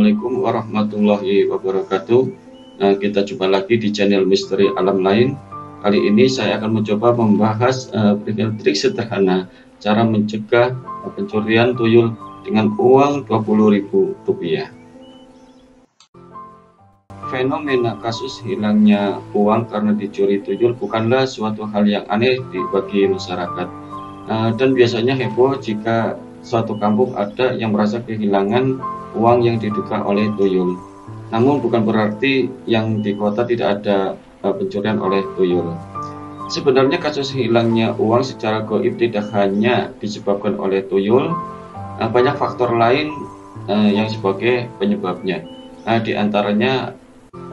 Assalamualaikum warahmatullahi wabarakatuh. Kita jumpa lagi di channel Misteri Alam Lain. Kali ini saya akan mencoba membahas trik sederhana cara mencegah pencurian tuyul dengan uang Rp20.000. Fenomena kasus hilangnya uang karena dicuri tuyul bukanlah suatu hal yang aneh bagi masyarakat, dan biasanya heboh jika suatu kampung ada yang merasa kehilangan uang yang diduga oleh tuyul. Namun bukan berarti yang di kota tidak ada pencurian oleh tuyul. Sebenarnya kasus hilangnya uang secara gaib tidak hanya disebabkan oleh tuyul, banyak faktor lain yang sebagai penyebabnya. Di antaranya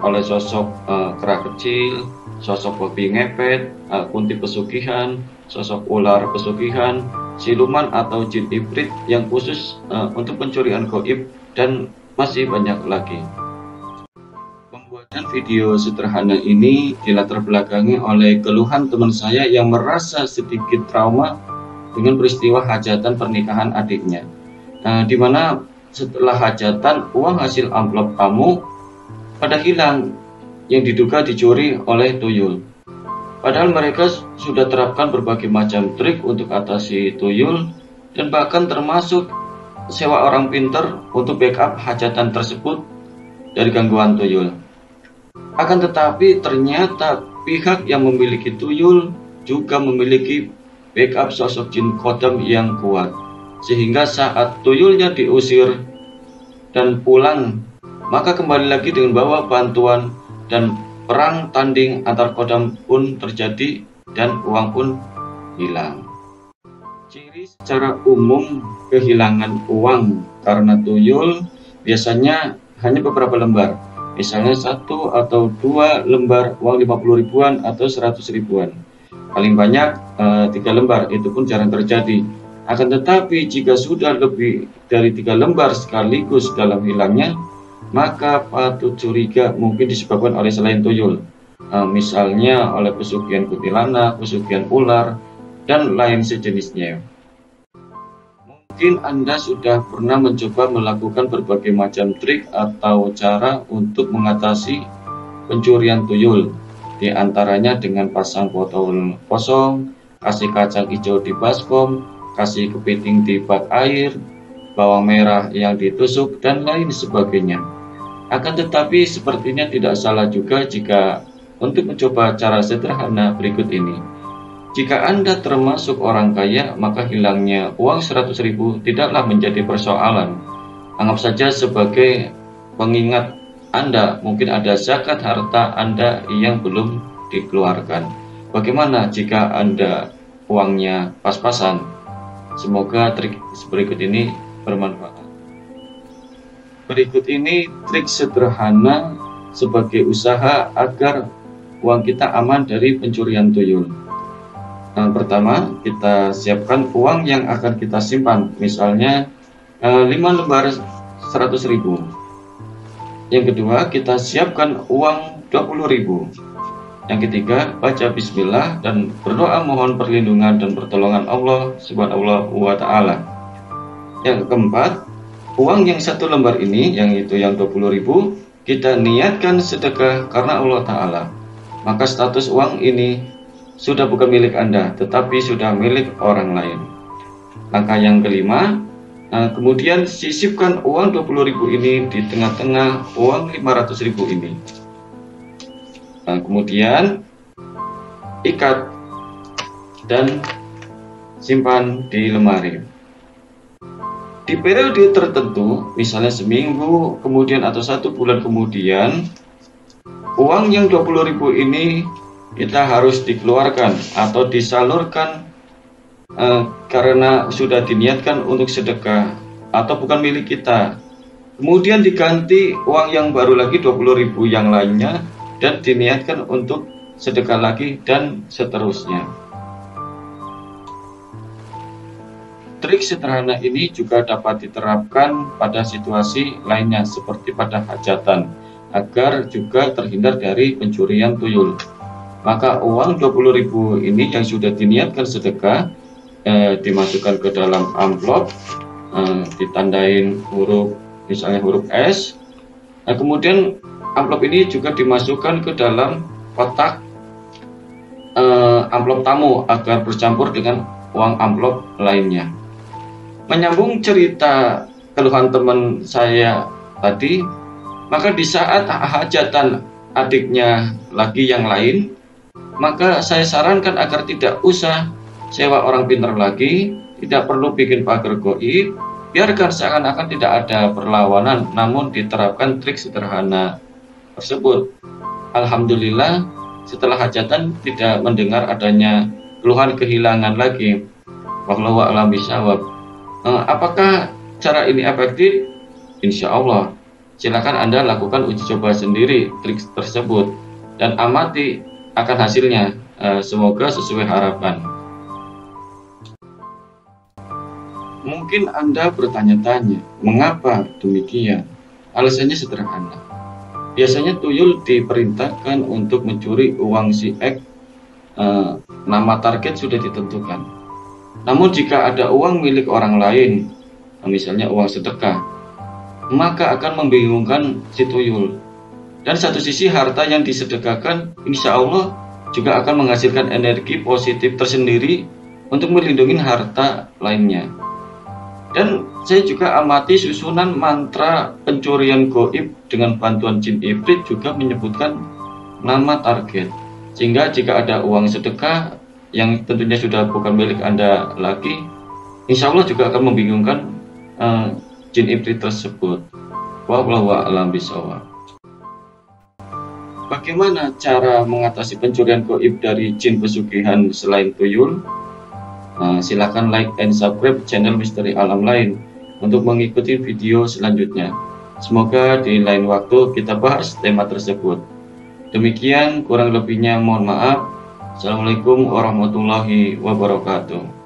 oleh sosok kera kecil, sosok babi ngepet, kunti pesugihan, sosok ular pesugihan, siluman atau jin ibrit yang khusus untuk pencurian gaib, dan masih banyak lagi. Pembuatan video sederhana ini dilatar belakangi oleh keluhan teman saya yang merasa sedikit trauma dengan peristiwa hajatan pernikahan adiknya, di mana setelah hajatan uang hasil amplop tamu pada hilang yang diduga dicuri oleh tuyul. Padahal mereka sudah terapkan berbagai macam trik untuk atasi tuyul, dan bahkan termasuk sewa orang pintar untuk backup hajatan tersebut dari gangguan tuyul. Akan tetapi ternyata pihak yang memiliki tuyul juga memiliki backup sosok jin kodam yang kuat, sehingga saat tuyulnya diusir dan pulang, maka kembali lagi dengan bawa bantuan, dan perang tanding antar kodam pun terjadi dan uang pun hilang. Ciri secara umum kehilangan uang karena tuyul biasanya hanya beberapa lembar, misalnya 1 atau 2 lembar uang 50 ribuan atau 100 ribuan. Paling banyak 3 lembar, itu pun jarang terjadi. Akan tetapi jika sudah lebih dari 3 lembar sekaligus dalam hilangnya, maka patut curiga mungkin disebabkan oleh selain tuyul, misalnya oleh pesugihan kuntilanak, pesugihan ular, dan lain sejenisnya. Mungkin Anda sudah pernah mencoba melakukan berbagai macam trik atau cara untuk mengatasi pencurian tuyul, di antaranya dengan pasang botol kosong, kasih kacang hijau di baskom, kasih kepiting di bak air, bawang merah yang ditusuk, dan lain sebagainya. Akan tetapi sepertinya tidak salah juga jika untuk mencoba cara sederhana berikut ini. Jika Anda termasuk orang kaya, maka hilangnya uang 100 ribu tidaklah menjadi persoalan. Anggap saja sebagai pengingat Anda, mungkin ada zakat harta Anda yang belum dikeluarkan. Bagaimana jika Anda uangnya pas-pasan? Semoga trik berikut ini bermanfaat. Berikut ini trik sederhana sebagai usaha agar uang kita aman dari pencurian tuyul. Pertama, kita siapkan uang yang akan kita simpan, misalnya 5 lembar 100 ribu. Yang kedua, kita siapkan uang 20 ribu. Yang ketiga, baca bismillah dan berdoa mohon perlindungan dan pertolongan Allah Subhanahu wa ta'ala. Yang keempat, uang yang 1 lembar ini, yang 20 ribu, kita niatkan sedekah karena Allah Ta'ala. Maka status uang ini sudah bukan milik Anda, tetapi sudah milik orang lain. Langkah yang kelima, kemudian sisipkan uang 20 ribu ini di tengah-tengah uang 500 ribu ini. Kemudian ikat dan simpan di lemari. Di periode tertentu, misalnya seminggu kemudian atau 1 bulan kemudian, uang yang 20 ribu ini kita harus dikeluarkan atau disalurkan karena sudah diniatkan untuk sedekah atau bukan milik kita. Kemudian diganti uang yang baru lagi 20 ribu yang lainnya dan diniatkan untuk sedekah lagi, dan seterusnya. Trik sederhana ini juga dapat diterapkan pada situasi lainnya seperti pada hajatan, agar juga terhindar dari pencurian tuyul. Maka uang 20 ribu ini yang sudah diniatkan sedekah dimasukkan ke dalam amplop, ditandain huruf, misalnya huruf S, Nah, kemudian amplop ini juga dimasukkan ke dalam kotak amplop tamu agar bercampur dengan uang amplop lainnya. Menyambung cerita keluhan teman saya tadi, maka di saat hajatan adiknya lagi yang lain, maka saya sarankan agar tidak usah sewa orang pintar lagi, tidak perlu bikin pagar goib, biarkan seakan-akan tidak ada perlawanan, namun diterapkan trik sederhana tersebut. Alhamdulillah, setelah hajatan tidak mendengar adanya keluhan kehilangan lagi. Wallahu a'lam bishawab. Apakah cara ini efektif? Insya Allah. Silakan Anda lakukan uji coba sendiri trik tersebut dan amati akan hasilnya. Semoga sesuai harapan. Mungkin Anda bertanya-tanya, mengapa demikian? Alasannya sederhana. Biasanya tuyul diperintahkan untuk mencuri uang si X, nama target sudah ditentukan. Namun jika ada uang milik orang lain, misalnya uang sedekah, maka akan membingungkan si tuyul. Dan satu sisi harta yang disedekahkan insya Allah juga akan menghasilkan energi positif tersendiri untuk melindungi harta lainnya. Dan saya juga amati susunan mantra pencurian goib dengan bantuan jin ibrit juga menyebutkan nama target. Sehingga jika ada uang sedekah yang tentunya sudah bukan milik Anda lagi, insya Allah juga akan membingungkan jin ibrit tersebut. Wallahu a'lam bishawab. Bagaimana cara mengatasi pencurian goib dari jin pesugihan selain tuyul? Silakan like and subscribe channel Misteri Alam Lain untuk mengikuti video selanjutnya. Semoga di lain waktu kita bahas tema tersebut. Demikian, kurang lebihnya mohon maaf. Assalamualaikum warahmatullahi wabarakatuh.